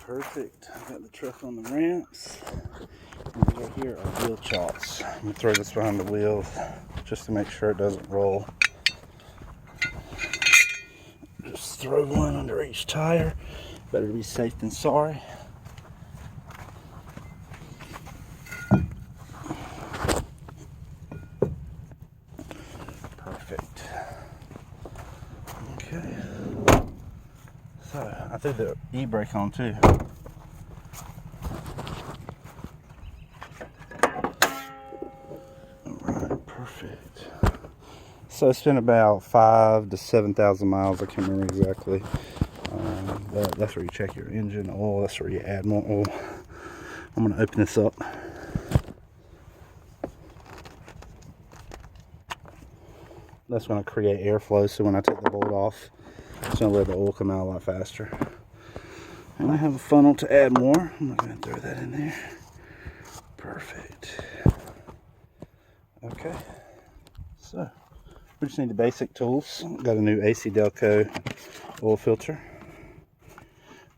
Perfect. I got the truck on the ramps. And right here are wheel chocks. I'm gonna throw this behind the wheels just to make sure it doesn't roll. Just throw one under each tire. Better to be safe than sorry. Perfect. Okay. So I threw the e-brake on too. Alright, perfect. So it's been about 5,000 to 7,000 miles. I can't remember exactly. But that's where you check your engine oil. That's where you add more oil. I'm going to open this up. That's going to create airflow, so when I take the bolt off, it's going to let the oil come out a lot faster. And I have a funnel to add more. I'm going to throw that in there. Perfect. Okay. So, we just need the basic tools. Got a new AC Delco oil filter.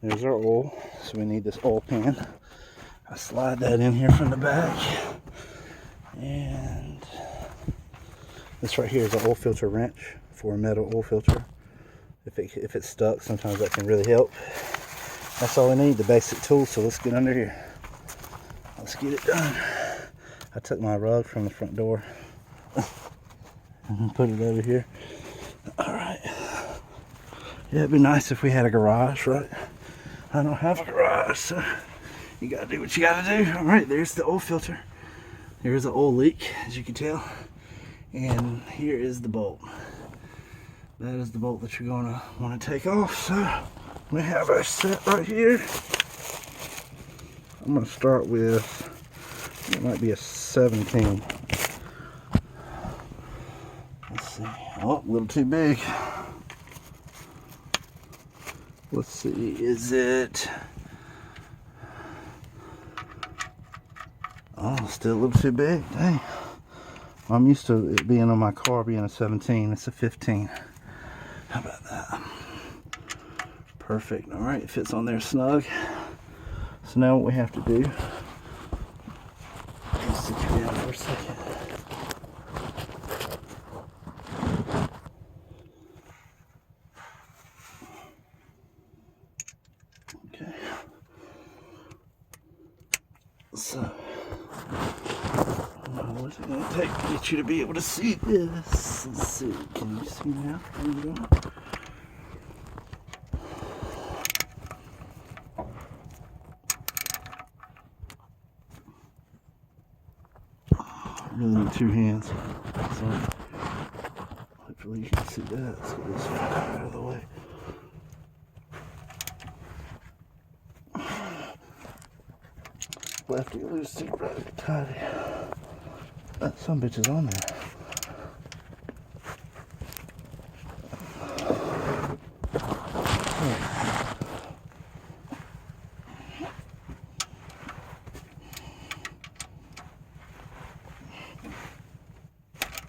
There's our oil. So we need this oil pan. I slide that in here from the back. And this right here is an oil filter wrench for a metal oil filter. If it's stuck, sometimes that can really help. That's all we need, the basic tools. So let's get under here. Let's get it done. I took my rug from the front door and put it over here. All right. Yeah, it'd be nice if we had a garage, right? I don't have a garage, so you gotta do what you gotta do. All right, there's the oil filter. Here's the oil leak, as you can tell. And here is the bolt. That is the bolt that you're gonna wanna take off. So we have our set right here. I'm gonna start with, it might be a 17. Let's see. Oh, a little too big. Let's see, is it? Oh, still a little too big. Dang. I'm used to it being on my car being a 17. It's a 15. How about that? Perfect. All right, it fits on there snug. So now what we have to do is sit you down for a second. Okay. So, what's it going to take to get you to be able to see this? Let's see. Can you see now? There we go. I really need two hands. So, hopefully you can see that. Let's get this out of the way. Lefty loosey, righty tighty. That some bitch is on there.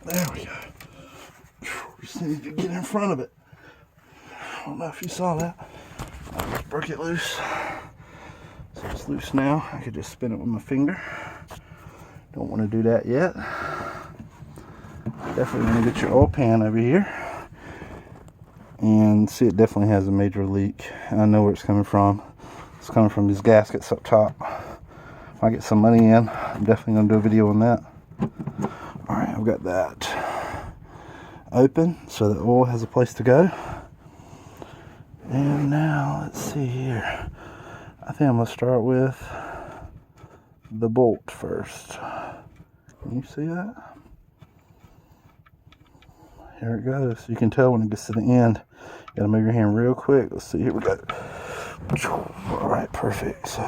There we go. Just need to get in front of it. I don't know if you saw that. I just broke it loose. So it's loose now. I could just spin it with my finger. Don't want to do that yet. Definitely want to get your oil pan over here. And see, it definitely has a major leak. And I know where it's coming from. It's coming from these gaskets up top. If I get some money in, I'm definitely going to do a video on that. Alright, I've got that open so the oil has a place to go. And now, let's see here. I think I'm going to start with the bolt first. Can you see that? Here it goes. You can tell when it gets to the end. You gotta move your hand real quick. Let's see, here we go. Alright, perfect. So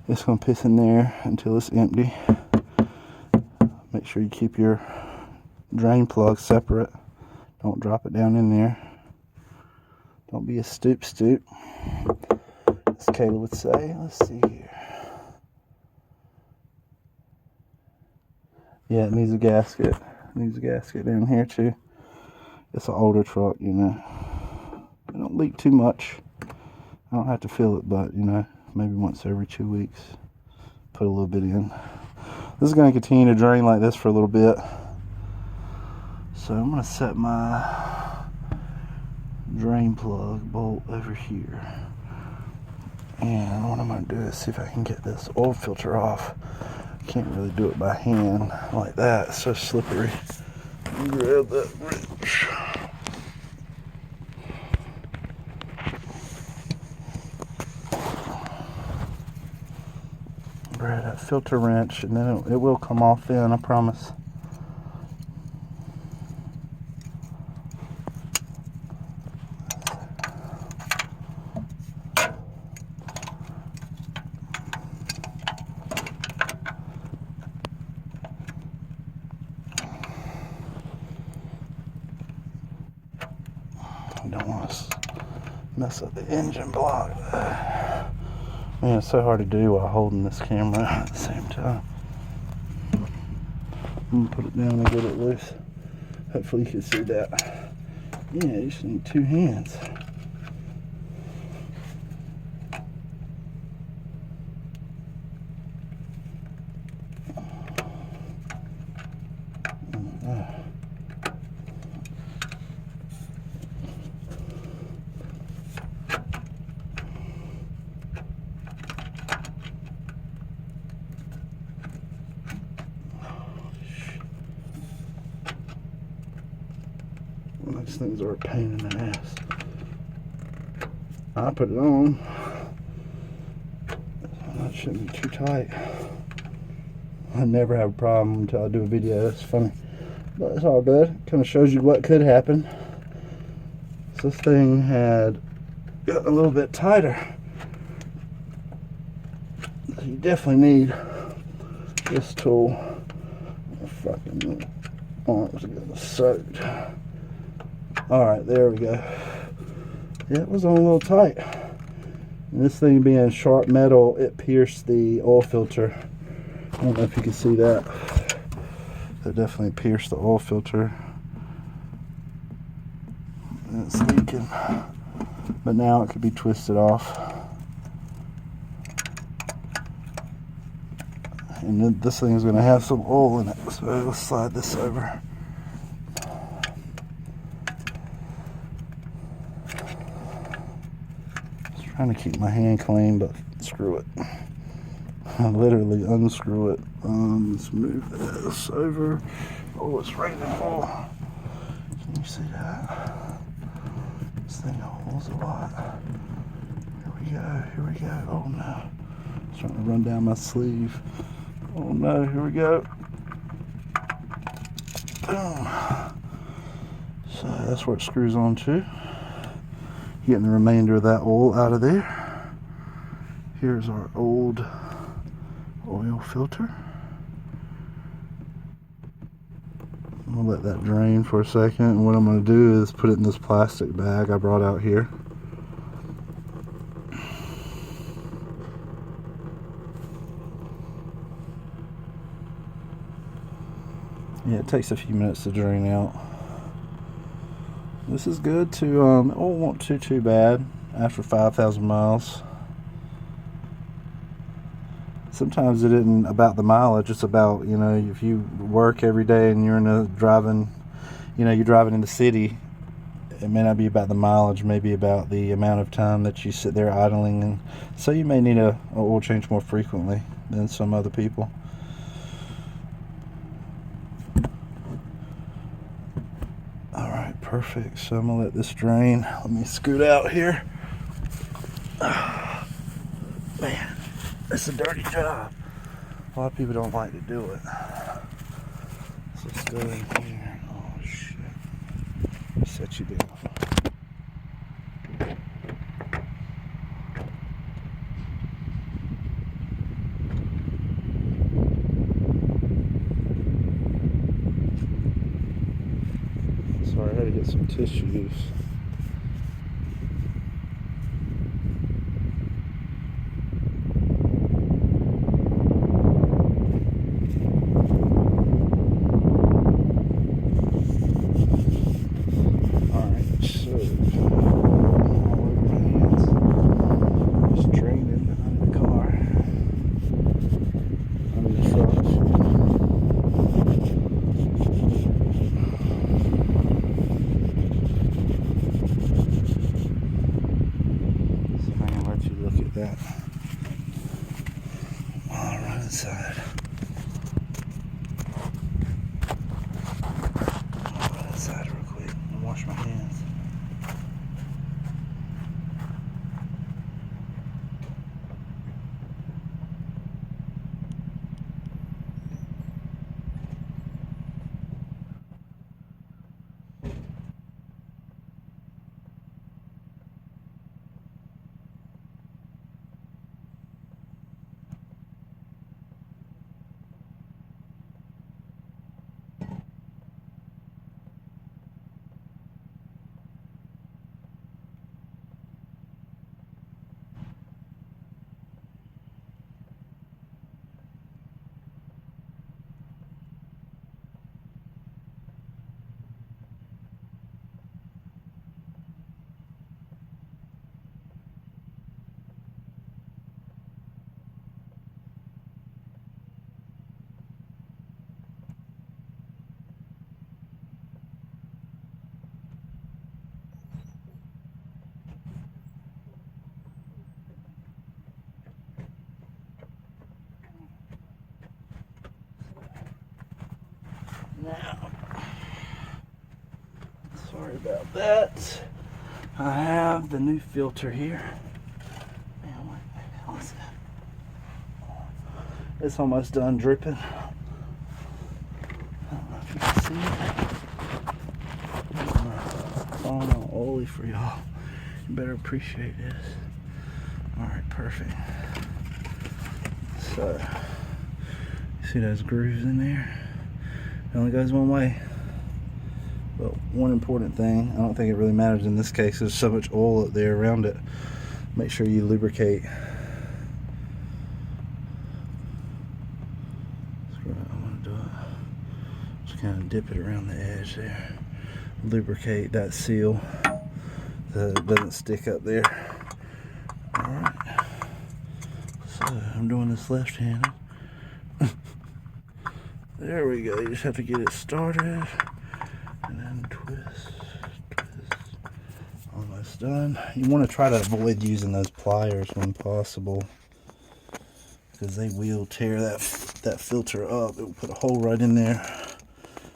it's gonna piss in there until it's empty. Make sure you keep your drain plug separate. Don't drop it down in there. Don't be a stoop, as Kayla would say. Let's see here. Yeah, it needs a gasket. It needs a gasket down here too. It's an older truck, you know. It don't leak too much. I don't have to fill it, but you know, maybe once every 2 weeks, put a little bit in. This is going to continue to drain like this for a little bit. So I'm going to set my drain plug bolt over here. And what I'm going to do is see if I can get this oil filter off. Can't really do it by hand like that. It's so slippery. Grab that wrench. Grab that filter wrench, and then it will come off then, I promise. I don't want to mess up the engine block. Man, it's so hard to do while holding this camera at the same time. I'm gonna put it down and get it loose. Hopefully you can see that. Yeah, you just need 2 hands. These things are a pain in the ass. I put it on. That shouldn't be too tight. I never have a problem until I do a video. It's funny, but it's all good. Kind of shows you what could happen. So this thing had got a little bit tighter. So you definitely need this tool. My fucking arms are getting soaked. Alright, there we go. Yeah, it was on a little tight. And this thing being sharp metal, it pierced the oil filter. I don't know if you can see that. It definitely pierced the oil filter. And it's leaking. But now it could be twisted off. And then this thing is going to have some oil in it. So let's slide this over. Trying to keep my hand clean, but screw it. I literally unscrew it. Let's move this over. Oh, it's raining full. Can you see that? This thing holds a lot. Here we go, here we go. Oh no. It's trying to run down my sleeve. Oh no, here we go. Boom. So that's where it screws on to. Getting the remainder of that oil out of there. Here's our old oil filter. I'm gonna let that drain for a second, and what I'm gonna do is put it in this plastic bag I brought out here. Yeah, it takes a few minutes to drain out. This is good to, it won't too bad after 5,000 miles. Sometimes it isn't about the mileage, it's about, you know, if you work every day and you're you're driving in the city, it may not be about the mileage, maybe about the amount of time that you sit there idling, and so you may need a oil change more frequently than some other people. Perfect. So I'm gonna let this drain. Let me scoot out here. Man, it's a dirty job. A lot of people don't like to do it. So let's go in here. Oh shit. Let me set you down. Sorry, I had to get some tissues. Alright, so all over my hands. worry about that. I have the new filter here. Man, what the hell is that? It's almost done dripping. I don't know if you can see it. Falling on oily for y'all. You better appreciate this. Alright, perfect. So, you see those grooves in there? It only goes one way. But one important thing, I don't think it really matters in this case, there's so much oil up there around it. Make sure you lubricate. That's what I'm going to do. Just kind of dip it around the edge there. Lubricate that seal so it doesn't stick up there. Alright. So I'm doing this left-handed. There we go. You just have to get it started. And then twist. Almost done. You want to try to avoid using those pliers when possible, because they will tear that filter up. It will put a hole right in there.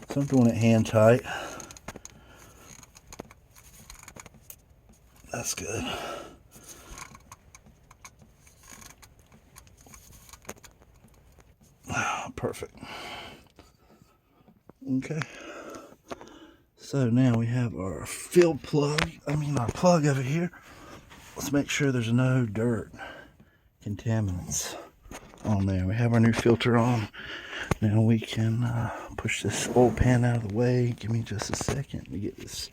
So I'm doing it hand tight. That's good. Perfect. Okay. So now we have our fill plug, our plug over here. Let's make sure there's no dirt, contaminants on there. We have our new filter on. Now we can push this old pan out of the way. Give me just a second to get this